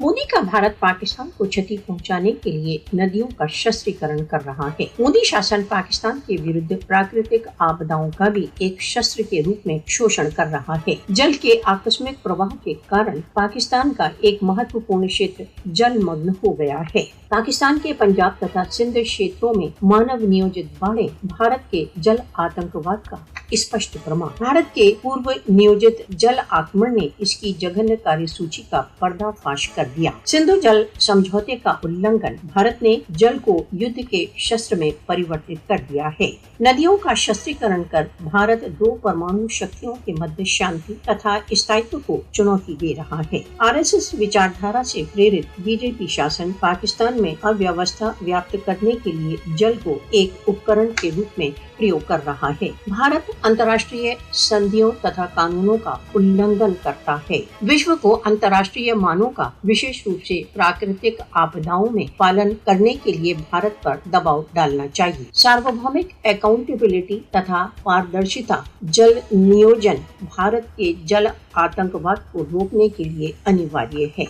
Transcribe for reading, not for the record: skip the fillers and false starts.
मोदी का भारत पाकिस्तान को क्षति पहुंचाने के लिए नदियों का शस्त्रीकरण कर रहा है। मोदी शासन पाकिस्तान के विरुद्ध प्राकृतिक आपदाओं का भी एक शस्त्र के रूप में शोषण कर रहा है। जल के आकस्मिक प्रवाह के कारण पाकिस्तान का एक महत्वपूर्ण क्षेत्र जलमग्न हो गया है। पाकिस्तान के पंजाब तथा सिंध क्षेत्रों में मानव नियोजित बाढ़ें भारत के जल आतंकवाद का स्पष्ट प्रमाण। भारत के पूर्व नियोजित जल आक्रमण ने इसकी जघन्य कार्यसूची का पर्दाफाश कर दिया। सिंधु जल समझौते का उल्लंघन, भारत ने जल को युद्ध के शस्त्र में परिवर्तित कर दिया है। नदियों का शस्त्रीकरण कर भारत दो परमाणु शक्तियों के मध्य शांति तथा स्थायित्व को चुनौती दे रहा है। आरएसएस विचारधारा से प्रेरित बीजेपी शासन पाकिस्तान में अव्यवस्था व्याप्त करने के लिए जल को एक उपकरण के रूप में प्रयोग कर रहा है। भारत अंतर्राष्ट्रीय संधियों तथा कानूनों का उल्लंघन करता है। विश्व को अंतर्राष्ट्रीय मानों का विशेष रूप से प्राकृतिक आपदाओं में पालन करने के लिए भारत पर दबाव डालना चाहिए। सार्वभौमिक अकाउंटेबिलिटी तथा पारदर्शिता जल नियोजन भारत के जल आतंकवाद को रोकने के लिए अनिवार्य है।